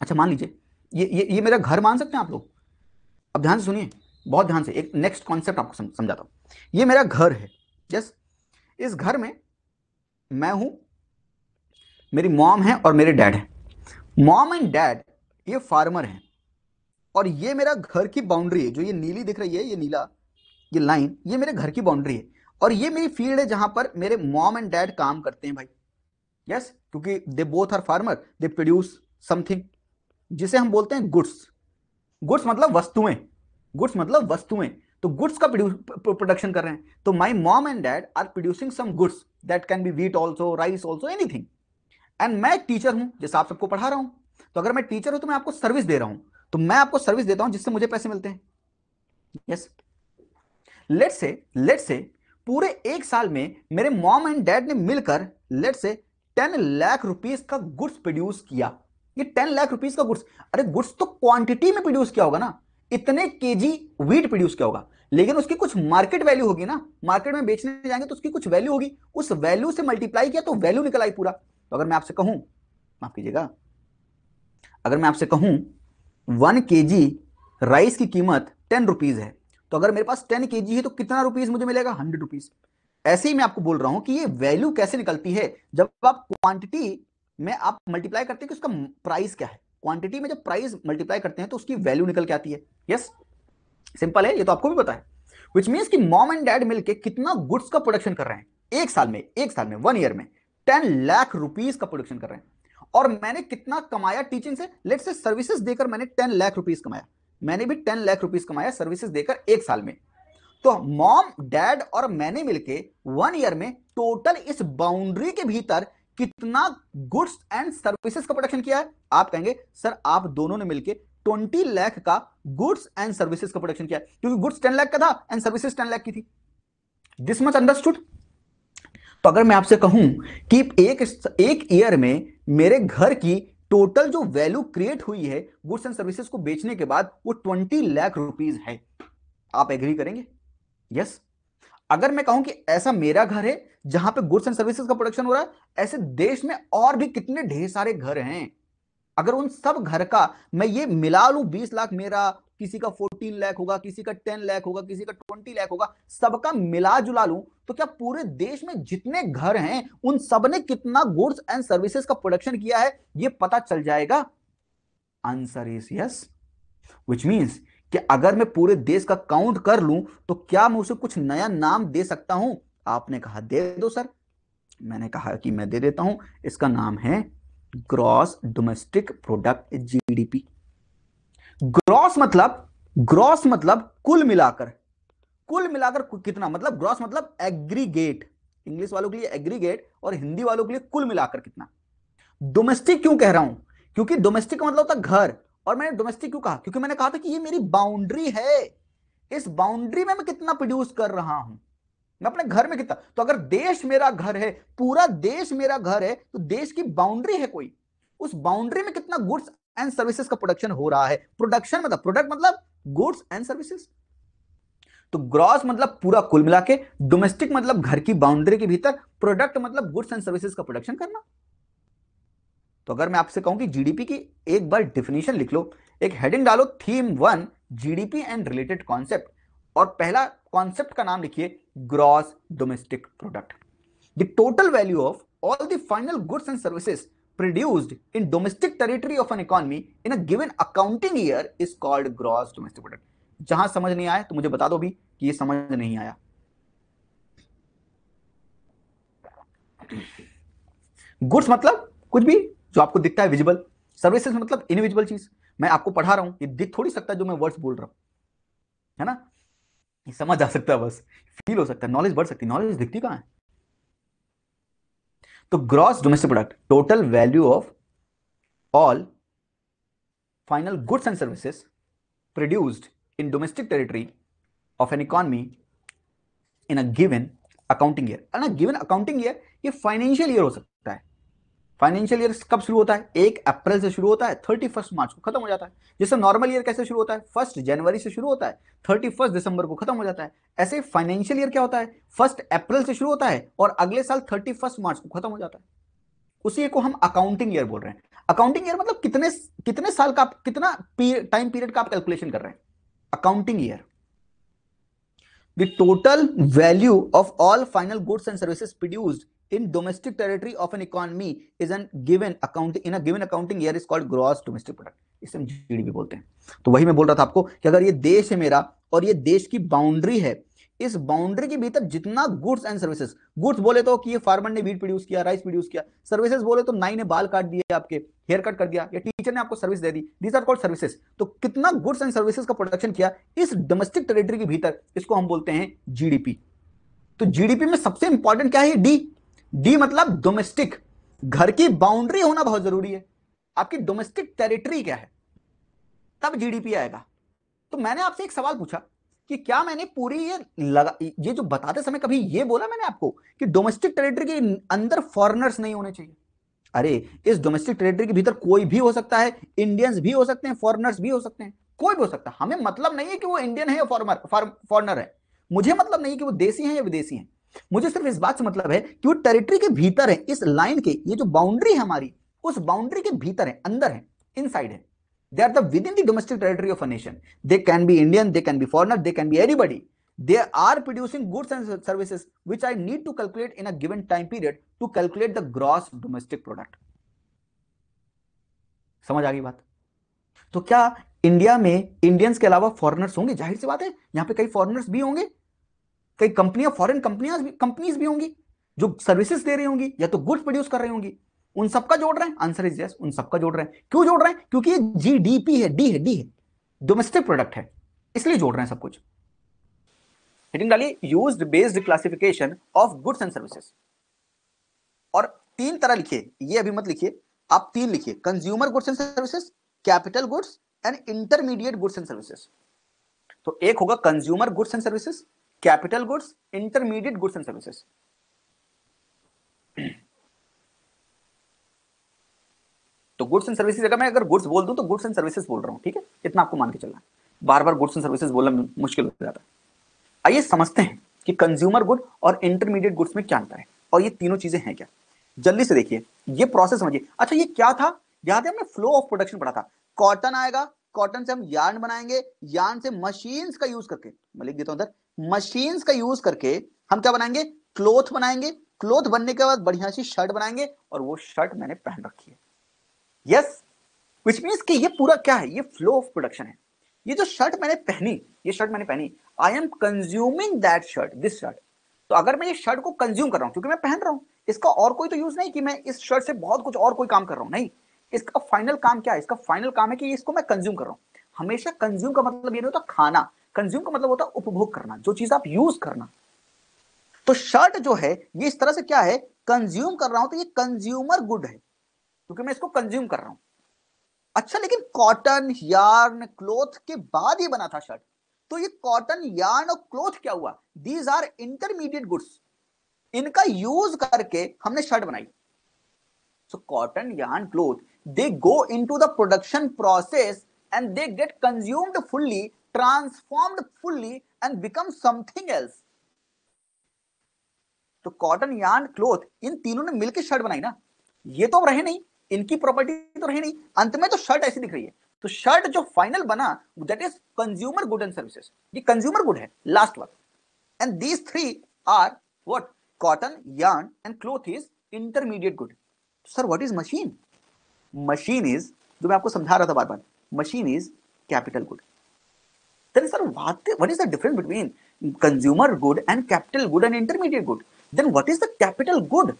अच्छा मान लीजिए ये मेरा घर मान सकते हैं आप लोग। अब ध्यान से सुनिए, बहुत ध्यान से, एक नेक्स्ट कॉन्सेप्ट आपको समझाता हूं। ये मेरा घर है। यस, इस घर में मैं हूं, मेरी मॉम है और मेरे डैड है। मॉम एंड डैड ये फार्मर हैं, और ये मेरा घर की बाउंड्री है। जो ये नीली दिख रही है, ये नीला, ये लाइन, ये मेरे घर की बाउंड्री है। और ये मेरी फील्ड है जहां पर मेरे मॉम एंड डैड काम करते हैं भाई। यस, क्योंकि they both are farmer, they produce something जिसे हम बोलते हैं गुड्स। गुड्स मतलब वस्तुएं, गुड्स मतलब वस्तुएं। तो गुड्स का प्रोडक्शन कर रहे हैं। तो my mom and dad are producing some goods, that can be wheat also, rice also, anything. And मैं एक टीचर हूं, जैसे आप सबको पढ़ा रहा हूं। तो अगर मैं टीचर हूं तो मैं आपको सर्विस दे रहा हूं। तो मैं आपको सर्विस देता हूं जिससे मुझे पैसे मिलते हैं। यस, लेट्स से पूरे एक साल में मेरे मॉम एंड डैड ने मिलकर लेट्स से 10 लाख रुपीस का गुड्स प्रोड्यूस किया। ये 10 लाख रुपीस का गुड्स, अरे गुड्स तो क्वांटिटी में प्रोड्यूस किया होगा ना। इतने केजी व्हीट प्रोड्यूस किया होगा, लेकिन उसकी कुछ मार्केट वैल्यू होगी ना। मार्केट में बेचने जाएंगे तो उसकी कुछ वैल्यू होगी, उस वैल्यू से मल्टीप्लाई किया तो वैल्यू निकल आई पूरा। तो अगर मैं आपसे कहूं, माफ कीजिएगा, अगर मैं आपसे कहूं 1 केजी राइस की कीमत 10 रुपीज है, तो अगर मेरे पास 10 केजी है तो कितना रुपीज मुझे मिलेगा? 100 रुपीज। ऐसे ही मैं आपको बोल रहा हूं कि ये वैल्यू कैसे निकलती है, जब आप क्वांटिटी में आप मल्टीप्लाई करते हैं कि उसका प्राइस क्या है। क्वांटिटी में जब प्राइस मल्टीप्लाई करते हैं तो उसकी वैल्यू निकल के आती है। यस, सिंपल है, ये तो आपको भी पता है। विच मीन्स कि मॉम एंड डैड मिलके कितना गुड्स का प्रोडक्शन कर रहे हैं एक साल में 1 ईयर में 10 लाख रुपीज का प्रोडक्शन कर रहे हैं। और मैंने कितना कमाया टीचिंग से? लेट्स से सर्विसेज देकर मैंने 10 लाख रुपीज कमाया। मैंने भी 10 लाख रुपीज कमाया सर्विसेज देकर एक साल में। तो मॉम डैड और मैंने मिलके 1 ईयर में टोटल इस बाउंड्री के भीतर कितना गुड्स एंड सर्विसेज का प्रोडक्शन किया है? आप कहेंगे सर आप दोनों ने मिलके 20 लाख का गुड्स एंड सर्विसेज का प्रोडक्शन किया है, क्योंकि गुड्स 10 लाख का था एंड सर्विसेज 10 लाख की थी। This much understood? तो अगर मैं आपसे कहूं कि एक ईयर में मेरे घर की टोटल जो वैल्यू क्रिएट हुई है गुड्स एंड सर्विसेज को बेचने के बाद, वो 20 लाख रुपीज है, आप एग्री करेंगे? यस। अगर मैं कहूं कि ऐसा मेरा घर है जहां पे गुड्स एंड सर्विसेज का प्रोडक्शन हो रहा है, ऐसे देश में और भी कितने ढेर सारे घर हैं। अगर उन सब घर का मैं ये मिला लूं, 20 लाख मेरा, किसी का 14 लाख होगा, किसी का 10 लाख होगा, किसी का 20 लाख होगा, सबका मिला जुला लूं, तो क्या पूरे देश में जितने घर हैं उन सब ने कितना गुड्स एंड सर्विसेज का प्रोडक्शन किया है ये पता चल जाएगा? Answer is yes. Which means कि अगर मैं पूरे देश का काउंट कर लूं तो क्या मैं उसे कुछ नया नाम दे सकता हूं? आपने कहा दे दो सर, मैंने कहा कि मैं दे देता हूं। इसका नाम है gross domestic product, GDP. Gross मतलब कुल मिलाकर कितना, मतलब ग्रॉस मतलब एग्रीगेट, इंग्लिश वालों के लिए एग्रीगेट और हिंदी वालों के लिए कुल मिलाकर कितना। डोमेस्टिक क्यों कह रहा हूं? क्योंकि डोमेस्टिक का मतलब होता है घर। और मैंने डोमेस्टिक क्यों कहा? क्योंकि मैंने कहा था कि ये मेरी बाउंड्री है, इस बाउंड्री में मैं कितना प्रोड्यूस कर रहा हूं, मैं अपने घर में कितना। तो अगर देश मेरा घर है, पूरा देश मेरा घर है, तो देश की बाउंड्री है कोई, उस बाउंड्री में कितना गुड्स एंड सर्विसेज का प्रोडक्शन हो रहा है। प्रोडक्शन मतलब, प्रोडक्ट मतलब गुड्स एंड सर्विसेज। तो ग्रॉस मतलब पूरा कुल मिला के, डोमेस्टिक मतलब घर की बाउंड्री के भीतर, प्रोडक्ट मतलब गुड्स एंड सर्विसेज का प्रोडक्शन करना। तो अगर मैं आपसे कहूं कि जीडीपी की एक बार डिफिनेशन लिख लो, एक हेडिंग डालो, theme 1 GDP and related concept, और पहला कॉन्सेप्ट का नाम लिखिए gross domestic product. The total value of all the final goods and services produced in domestic territory of an economy in a given accounting year is called gross domestic product। जहां समझ नहीं आया तो मुझे बता दो भी कि ये समझ नहीं आया। गुड्स मतलब कुछ भी जो आपको दिखता है विजिबल, सर्विसेज मतलब इनविजिबल चीज। मैं आपको पढ़ा रहा हूं, ये दिख थोड़ी सकता है जो मैं वर्ड्स बोल रहा हूं, है ना? ये समझ आ सकता है, बस फील हो सकता है, नॉलेज बढ़ सकती है। नॉलेज दिखती कहां है? तो gross domestic product, total value of all final goods and services produced in domestic territory of an economy in a given accounting year. ना गिवन अकाउंटिंग ईयर ये फाइनेंशियल ईयर हो सकता है। फाइनेंशियल ईयर कब शुरू होता है? 1 अप्रैल से शुरू होता है, 31 मार्च को खत्म हो जाता है। जैसे नॉर्मल ईयर कैसे शुरू होता है? 1 जनवरी से शुरू होता है, 31 दिसंबर को खत्म हो जाता है। ऐसे फाइनेंशियल ईयर क्या होता है? 1 अप्रैल से शुरू होता है और अगले साल 31 मार्च को खत्म हो जाता है। उसी को हम अकाउंटिंग ईयर बोल रहे हैं। अकाउंटिंग ईयर मतलब कितने कितने साल का, कितना टाइम पीरियड का आप कैलकुलेशन कर रहे हैं। Accounting year, the total value of all final goods and services produced in domestic territory of an economy is an given account in a given accounting year is called gross domestic product, इसे हम GDP बोलते हैं। तो वही मैं बोल रहा था आपको कि अगर ये देश है मेरा और ये देश की बाउंड्री है, इस बाउंड्री के भीतर जितना गुड्स एंड सर्विसेज, गुड्स बोले तो कि ये फार्मर ने वीट प्रोड्यूस किया, राइस प्रोड्यूस किया, सर्विसेज बोले तो नाई ने बाल काट दिए आपके, हेयर कट कर दिया, या टीचर ने आपको सर्विस दे दी, दीज आर कॉल्ड सर्विसेज। तो कितना गुड्स एंड सर्विसेज का प्रोडक्शन किया इस डोमेस्टिक टेरिटरी के भीतर, इसको हम बोलते हैं जीडीपी। तो जीडीपी में सबसे इंपॉर्टेंट क्या है, डी। डी मतलब डोमेस्टिक, घर की बाउंड्री होना बहुत जरूरी है, आपकी डोमेस्टिक टेरिटरी क्या है, तब जीडीपी आएगा। तो मैंने आपसे एक सवाल पूछा कि क्या मैंने पूरी ये जो बताते समय कभी ये बोला मैंने आपको कि डोमेस्टिक टेरिटरी के अंदर फॉरेनर्स नहीं होने चाहिए। अरे इस डोमेस्टिक टेरिटरी के भीतर कोई भी हो सकता है, इंडियंस भी हो सकते हैं, फॉरेनर्स भी हो सकते हैं, कोई भी हो सकता है। हमें मतलब नहीं है कि वो इंडियन है या फॉरेनर है, मुझे मतलब नहीं कि वो देसी है या विदेशी है, मुझे सिर्फ इस बात से मतलब है कि वो टेरिटरी के भीतर है, इस लाइन के, ये जो बाउंड्री है हमारी, उस बाउंड्री के भीतर है, अंदर है, इनसाइड है। They are the within the domestic territory of a nation. They can be Indian, they can be foreigner, they can be anybody. They are producing goods and services which I need to calculate in a given time period to calculate the gross domestic product. समझ आ गई बात। तो क्या India में Indians के अलावा foreigners होंगे? जाहिर सी बात है, यहां पे कई फॉरेनर्स भी होंगे, कई कंपनियां, फॉरेन कंपनीज भी होंगी जो सर्विसेज दे रही होंगी या तो गुड्स प्रोड्यूस कर रही होंगी। उन सबका जोड़ रहे हैं? आंसर इज यस, उन सबका जोड़ रहे हैं। क्यों जोड़ रहे हैं? क्योंकि ये जीडीपी है, डी है, डोमेस्टिक प्रोडक्ट है, इसलिए जोड़ रहे हैं सब कुछ। हेडिंग डालिए, used based classification of goods and services. और तीन तरह लिखिए, ये अभी मत लिखिए, आप तीन लिखिए, consumer goods and services, capital goods and intermediate goods and services. तो एक होगा consumer goods and services, capital goods, intermediate goods and services. तो गुड्स एंड सर्विसेज, अगर मैं गुड्स बोल दूं तो गुड्स एंड सर्विसेज बोल रहा हूं, ठीक है, इतना आपको मान के चलना है, बार बार गुड्स एंड सर्विसेज बोलना मुश्किल हो जाता है। आइए समझते हैं कि कंज्यूमर गुड और इंटरमीडिएट गुड्स में क्या अंतर है और ये तीनों चीजें हैं क्या। जल्दी से देखिए, ये प्रोसेस समझिए। अच्छा ये क्या था, याद है हमने फ्लो ऑफ प्रोडक्शन पढ़ा था। कॉटन आएगा, कॉटन से हम यार्न बनाएंगे, यार्न से मशीन्स का यूज करके, मैं लिख देता हूं अंदर, मशीन्स का यूज करके हम क्या बनाएंगे, क्लोथ बनाएंगे, क्लोथ बनने के बाद बढ़िया सी शर्ट बनाएंगे, और वो शर्ट मैंने पहन रखी है। यस, विच मीन्स कि ये पूरा क्या है, ये फ्लो ऑफ प्रोडक्शन है। ये जो शर्ट मैंने पहनी, ये शर्ट मैंने पहनी, आई am consuming that shirt, this shirt. तो अगर मैं ये शर्ट को कंज्यूम कर रहा हूं, क्योंकि मैं पहन रहा हूं, इसका और कोई तो यूज नहीं कि मैं इस शर्ट से बहुत कुछ और कोई काम कर रहा हूं, नहीं, इसका फाइनल काम क्या है, इसका फाइनल काम है कि इसको मैं कंज्यूम कर रहा हूं। हमेशा कंज्यूम का मतलब ये नहीं होता खाना, कंज्यूम का मतलब होता उपभोग करना, जो चीज आप यूज करना। तो शर्ट जो है ये इस तरह से क्या है, कंज्यूम कर रहा हूं, तो ये कंज्यूमर गुड है क्योंकि मैं इसको कंज्यूम कर रहा हूं। अच्छा, लेकिन कॉटन, यार्न, क्लोथ के बाद ये बना था शर्ट, तो ये कॉटन, यार्न और क्लोथ क्या हुआ, दीज आर इंटरमीडिएट गुड्स, इनका यूज करके हमने शर्ट बनाई। So cotton, yarn, cloth, they go into the production process and they gate consumed fully, transformed fully and become something else. तो कॉटन, यार्न, क्लोथ, इन तीनों ने मिलकर शर्ट बनाई ना, ये तो रहे नहीं, इनकी प्रॉपर्टी तो रही नहीं, अंत में तो शर्ट ऐसी दिख रही है। तो शर्ट जो फाइनल बना that is consumer good and services, ये कंज्यूमर गुड है, last one. And these three are what, cotton, yarn and cloth is intermediate good. Sir what is machine? Machine is, जो मैं आपको समझा रहा था बार बार, machine is capital good. Then sir, what is the difference between consumer good and capital good and intermediate good? Then what is the capital good?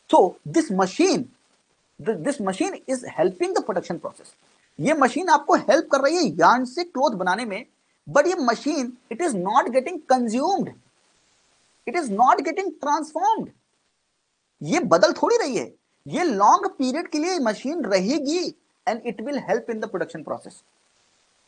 So this machine is helping the production process. ये machine आपको help कर रही है yarn से cloth बनाने में, but ये machine it is not getting consumed, it is not getting transformed. ये बदल थोड़ी रही है, ये लॉन्ग पीरियड के लिए मशीन रहेगी and it will help in the production process.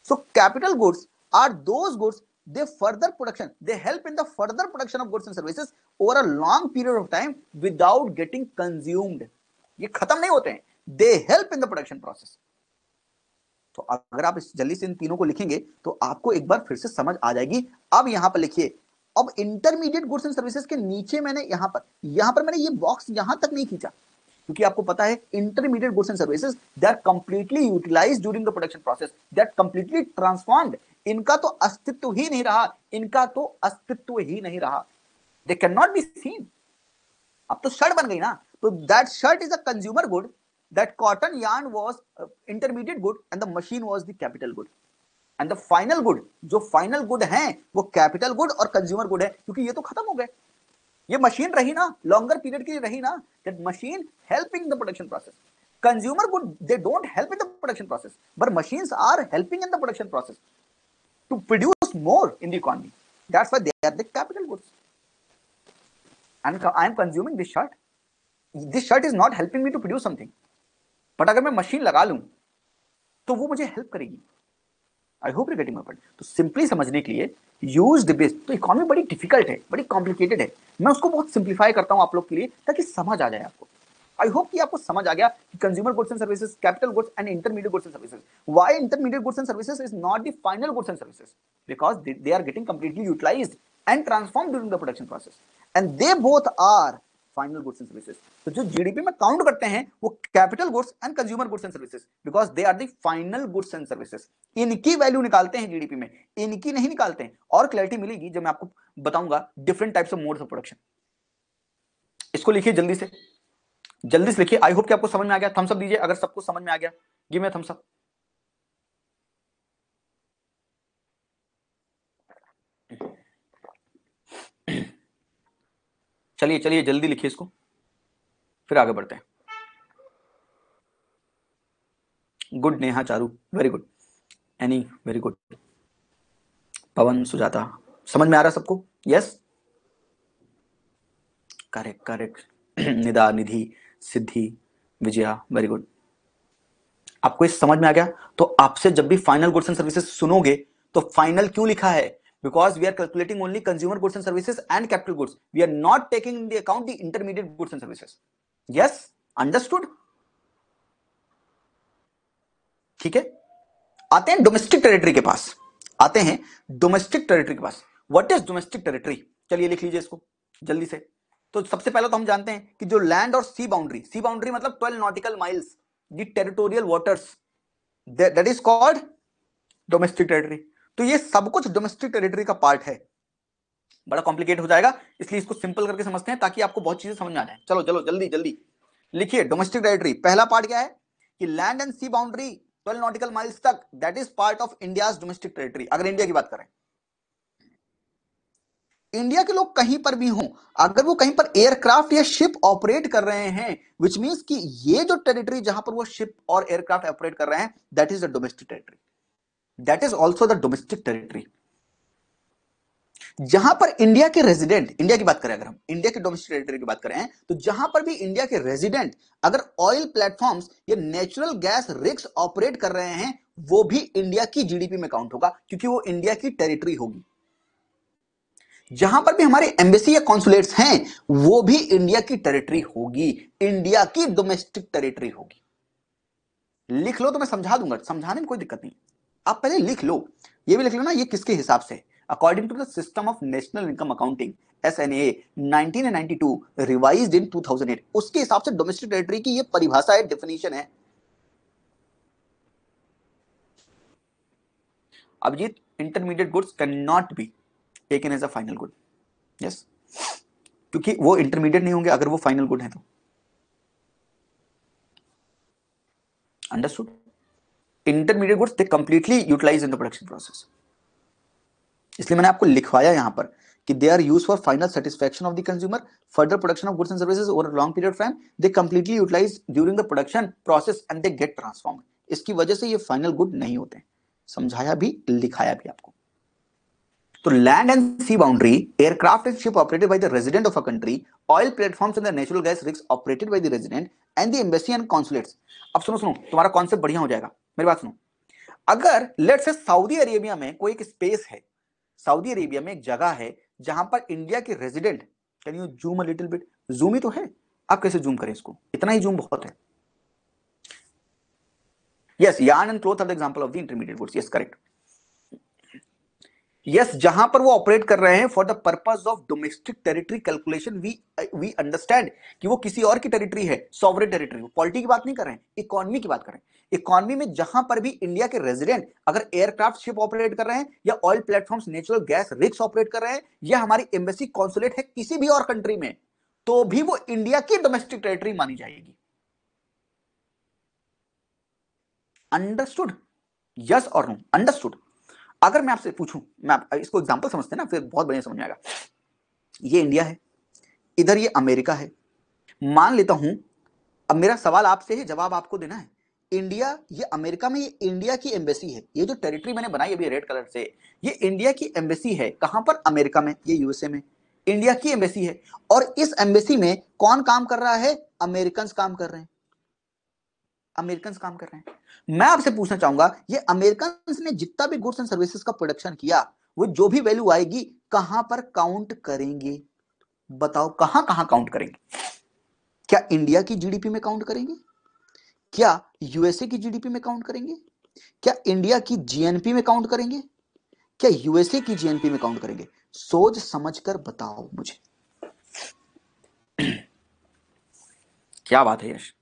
So capital goods are those goods, they further production, they help in the further production of goods and services over a long period of time without getting consumed. ये खत्म नहीं होते हैं, they help in the production process. तो अगर आप इस जल्दी से इन तीनों को लिखेंगे तो आपको एक बार फिर से समझ आ जाएगी। अब यहां पर लिखिए, अब इंटरमीडिएट गुड्स एंड सर्विसेज के नीचे मैंने यहां पर मैंने ये बॉक्स यहां तक नहीं खींचा, क्योंकि आपको पता है intermediate goods and services they are completely utilised during the production process, they are completely transformed. इनका तो अस्तित्व ही नहीं रहा, इनका तो अस्तित्व ही नहीं रहा, they can not be seen. अब तो शर्ट बन गई ना, तो that shirt is a consumer good, that cotton yarn was intermediate good and the machine was the capital good, and the final good, जो फाइनल गुड है वो capital good और कंज्यूमर गुड है, क्योंकि ये तो खत्म हो गए, ये मशीन रही ना, लॉन्गर पीरियड के लिए रही ना, that machine helping the production process. Consumer good they don't help in the production process, but machines are helping in the production process to produce more in the economy, that's why they are the capital goods. And I am consuming this shirt is not helping me to produce something, but अगर मैं machine लगा लूं तो वो मुझे help करेगी। आई hope you getting my point. तो simply समझने के लिए यूज द बेस, तो इकोनॉमी बड़ी डिफिकल्ट है, बड़ी कॉम्प्लिकेटेड है, मैं उसको बहुत सिंप्लीफाई करता हूं आप लोग के लिए ताकि समझ आ जाए आपको। आई होप कि आपको समझ आ गया कि consumer goods and services, capital goods and intermediate goods and services. Why intermediate goods and services is not the final goods and services? Because they are getting completely utilised and transformed during the production process, and they both are final goods and services. तो जो GDP में count करते हैं वो capital goods and consumer goods and services, because they are the final goods and services. इनकी value निकालते हैं GDP में, इनकी नहीं निकालते हैं। और क्लैरिटी मिलेगी जब मैं आपको बताऊंगा different types of modes of production. इसको लिखिए जल्दी से, जल्दी से लिखिए। आई होप कि आपको समझ में आ गया। थम्स अप दीजिए अगर सबको समझ में आ गया, गिव मी थम्स अप। चलिए चलिए जल्दी लिखिए इसको, फिर आगे बढ़ते हैं। Good Neha Charu, very good. Annie, very good. Pawan, Sujata, समझ में आ रहा सबको? Yes, correct correct. Nida, Nidhi, Siddhi, Vijaya, very good. आपको ये समझ में आ गया? तो आपसे जब भी फाइनल गुड्स एंड सर्विसेज सुनोगे तो फाइनल क्यों लिखा है? Because we are calculating only consumer goods and services and capital goods, we are not taking in the account the intermediate goods and services. Yes, understood? ठीक है, आते हैं domestic territory के पास, आते हैं डोमेस्टिक टेरिटरी के पास। What is domestic territory? चलिए लिख लीजिए इसको जल्दी से। तो सबसे पहले तो हम जानते हैं कि जो लैंड और सी बाउंड्री मतलब 12 nautical miles, the territorial waters, that is called domestic territory. तो ये सब कुछ डोमेस्टिक टेरिटरी का पार्ट है। बड़ा कॉम्प्लिकेट हो जाएगा, इसलिए इसको सिंपल करके समझते हैं ताकि आपको बहुत चीजें समझ में आ जाए। चलो चलो जल्दी जल्दी लिखिए। डोमेस्टिक टेरिटरी पहला पार्ट क्या है कि land and sea boundary 12 nautical miles तक, that is part of India's domestic territory. अगर इंडिया की बात करें, इंडिया के लोग कहीं पर भी हों, अगर वो कहीं पर एयरक्राफ्ट या शिप ऑपरेट कर रहे हैं, विच मींस कि ये जो टेरिटरी जहां पर वो शिप और एयरक्राफ्ट ऑपरेट कर रहे हैं, that is the domestic territory, that is also the domestic territory. जहां पर इंडिया के रेजिडेंट, इंडिया की बात करें, अगर हम इंडिया के डोमेस्टिक टेरिटरी की बात करें, तो जहां पर भी इंडिया के रेजिडेंट अगर ऑयल प्लेटफॉर्म्स या नेचुरल गैस रिग्स ऑपरेट कर रहे हैं, वो भी इंडिया की जीडीपी में काउंट होगा, क्योंकि वो इंडिया की टेरिटरी होगी। जहां पर भी हमारे एम्बेसी या कॉन्सुलेट्स हैं, वो भी इंडिया की टेरिटरी होगी, इंडिया की डोमेस्टिक टेरिटरी होगी। लिख लो तो मैं समझा दूंगा, समझाने में कोई दिक्कत नहीं, आप पहले लिख लो। ये भी लिख लो ना, ये किसके हिसाब से? According to the system of national income accounting SNA 1992 revised in 2008, उसके हिसाब से डोमेस्टिक टेरिटरी की ये परिभाषा है, डेफिनेशन है। Abhijit, intermediate goods can not be taken as a final good. Yes, क्योंकि वो इंटरमीडिएट नहीं होंगे अगर वो फाइनल गुड है तो। Understood? Intermediate goods they completely utilize in the production process, इसलिए मैंने आपको लिखवाया यहां पर कि they are use for final satisfaction of the consumer, further production of goods and services over a long period time, they completely utilize during the production process and they get transformed. इसकी वजह से ये final good नहीं होते। समझाया भी, लिखाया भी आपको। तो land and sea boundary, aircraft and ship operated by the resident of a country, oil platforms and the natural gas rigs operated by the resident and the embassy and consulates. अब सुनो सुनो, तुम्हारा कॉन्सेप्ट बढ़िया हो जाएगा, मेरी बात सुनो। अगर लेट्स से सऊदी अरेबिया में कोई एक स्पेस है, सऊदी अरेबिया में एक जगह है जहां पर इंडिया के resident, can you zoom a little bit? Zoom ही तो है, आप कैसे जूम करें इसको? इतना ही जूम बहुत है। Yes, yarn and cloth are the example of the intermediate goods. Yes, correct. Yes, जहां पर वो ऑपरेट कर रहे हैं for the purpose of domestic territory calculation, we understand कि वो किसी और की टेरिटरी है, सॉवरेन टेरिटरी। वो पॉलिटी की बात नहीं कर रहे हैं, इकोनॉमी की बात कर रहे हैं। इकोनॉमी में जहां पर भी इंडिया के रेजिडेंट अगर एयरक्राफ्ट शिप ऑपरेट कर रहे हैं या oil platforms, natural gas rigs operate कर रहे हैं, या हमारी एम्बेसी कॉन्सुलेट है किसी भी और कंट्री में, तो भी वो इंडिया की डोमेस्टिक टेरिटरी मानी जाएगी। अंडरस्टूड? यस और नो? अंडरस्टूड? अगर मैं आपसे पूछूं, मैं इसको एग्जांपल समझते हैं ना, फिर बहुत बढ़िया समझ में आएगा। ये इंडिया है, इधर ये अमेरिका है। मान लेता हूं, अब मेरा सवाल आपसे है, जवाब आपको देना है। इंडिया, ये अमेरिका में, ये इंडिया की एम्बेसी है। ये जो टेरिटरी मैंने बनाई अभी रेड कलर से, ये इंडिया की एम्बेसी है। कहां पर? अमेरिका में। ये यूएसए में इंडिया की एम्बेसी है। और इस एम्बेसी में कौन काम कर रहा है? अमेरिकन काम कर रहे हैं। अमेरिकन काम कर रहे हैं। मैं आपसे पूछना चाहूंगा, ये अमेरिकन ने जितना भी गुड्स एंड सर्विसेज का प्रोडक्शन किया, वो जो भी वैल्यू आएगी कहां पर काउंट करेंगे? बताओ, कहां कहां काउंट करेंगे? क्या इंडिया की जीडीपी में काउंट करेंगे? क्या यूएसए की जीडीपी में काउंट करेंगे? क्या इंडिया की जीएनपी में काउंट करेंगे? क्या यूएसए की जीएनपी में काउंट करेंगे? सोच समझकर बताओ मुझे। क्या बात है यश?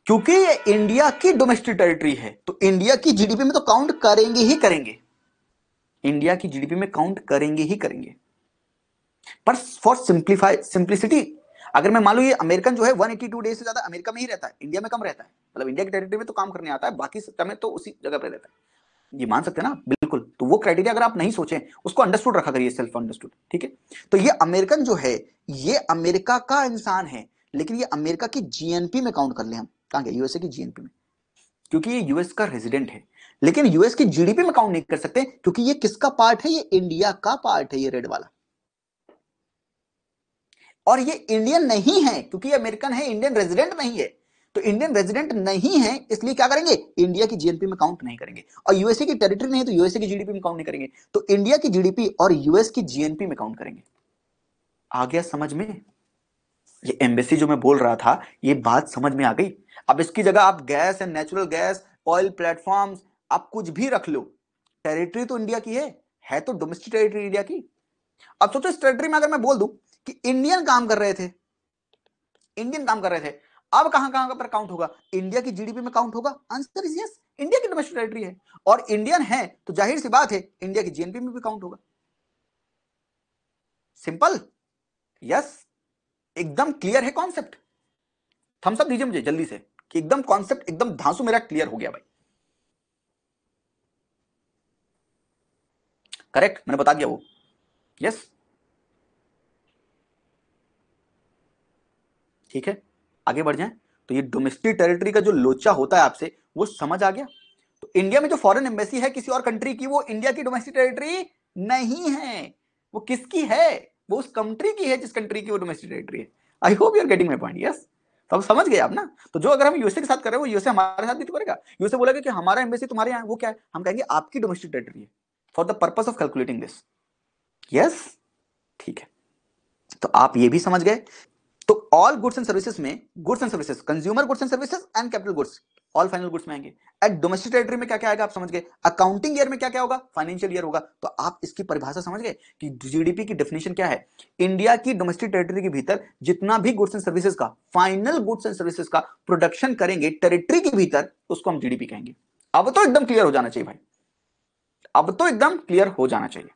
क्योंकि ये इंडिया की डोमेस्टिक टेरिटरी है, तो इंडिया की जीडीपी में तो काउंट करेंगे ही करेंगे। इंडिया की जीडीपी में काउंट करेंगे ही करेंगे। पर फॉर सिंप्लिसिटी, अगर मैं मान लो ये अमेरिकन जो है 182 डेज से ज्यादा अमेरिका में ही रहता है, इंडिया में कम रहता है, मतलब इंडिया की टेरिटरी में तो काम करने आता है, बाकी समय तो उसी जगह पे रहता है, ये मान सकते हैं ना? बिल्कुल। तो वो क्राइटेरिया अगर आप नहीं सोचें, उसको अंडरस्टूड रखा करिए, सेल्फ अंडरस्टूड, ठीक है? तो ये अमेरिकन जो है, ये अमेरिका का इंसान है, लेकिन ये अमेरिका की जीएनपी में काउंट कर ले हम। कहां गया? यूएसए की जीएनपी में, क्योंकि ये यूएस का रेजिडेंट है। लेकिन यूएस की जीडीपी में काउंट नहीं कर सकते, क्योंकि ये किसका पार्ट है? ये इंडिया का पार्ट है, ये रेड वाला। और ये इंडियन नहीं है, क्योंकि ये अमेरिकन है, इंडियन रेजिडेंट नहीं है। तो इंडियन रेजिडेंट नहीं है, इसलिए क्या करेंगे? इंडिया की जीएनपी में काउंट नहीं करेंगे। और यूएसए की टेरिटरी नहीं है, तो यूएसए की जीडीपी में काउंट नहीं करेंगे। तो इंडिया की जीडीपी और यूएस की जीएनपी में काउंट करेंगे। आ गया समझ में? ये एम्बेसी जो मैं बोल रहा था, ये बात समझ में आ गई? अब इसकी जगह आप gas and natural gas, oil platforms, आप कुछ भी रख लो, टेरिटरी तो इंडिया की है तो डोमेस्टिक टेरिटरी इंडिया की। अब सोचो, इस टेरिटरी में अगर मैं बोल दूं कि इंडियन काम कर रहे थे, इंडियन काम कर रहे थे, अब कहां कहां पर काउंट होगा? इंडिया की जीडीपी में काउंट होगा। आंसर इज यस, इंडिया की डोमेस्टिक टेरिटरी है और इंडियन है, तो जाहिर सी बात है इंडिया की जीएनपी में भी काउंट होगा। सिंपल? यस। एकदम क्लियर है कॉन्सेप्ट? थम्स अप दीजिए मुझे जल्दी से कि एकदम कॉन्सेप्ट, एकदम धांसू मेरा क्लियर हो गया भाई। करेक्ट, मैंने बता दिया वो। यस, ठीक है, आगे बढ़ जाएं। तो ये डोमेस्टिक टेरिटरी का जो लोचा होता है आपसे, वो समझ आ गया? तो इंडिया में जो फॉरेन एम्बेसी है किसी और कंट्री की, वो इंडिया की डोमेस्टिक टेरिटरी नहीं है। वो किसकी है? वो उस कंट्री की है जिस कंट्री की वो डोमेस्टिक टेरिटरी है। I hope you are getting my point. Yes, तो अब समझ गए आप ना? तो जो अगर हम यूएसए के साथ कर रहे हैं, वो यूएसए हमारे साथ भी तो करेगा। यूएसए बोलेगा कि हमारा एम्बेसी तुम्हारे यहाँ, वो क्या है? हम कहेंगे आपकी डोमेस्टिक टेरिटरी है, for the purpose of calculating this. Yes, ठीक है। तो आप ये भी समझ गए। तो ऑल गुड्स एंड सर्विसेज में, goods and services, consumer goods and services and capital goods, all final goods में आएंगे। एट डोमेस्टिक टेरिटरी में क्या क्या आएगा आप समझ गए। अकाउंटिंग ईयर में क्या क्या होगा? फाइनेंशियल ईयर होगा। तो आप इसकी परिभाषा समझ गए कि जीडीपी की डेफिनेशन क्या है। इंडिया की डोमेस्टिक टेरिटरी के भीतर जितना भी गुड्स एंड सर्विसेज का, फाइनल गुड्स एंड सर्विसेज का प्रोडक्शन करेंगे टेरिटरी के भीतर, उसको हम जीडीपी कहेंगे। अब तो एकदम क्लियर हो जाना चाहिए भाई, अब तो एकदम क्लियर हो जाना चाहिए।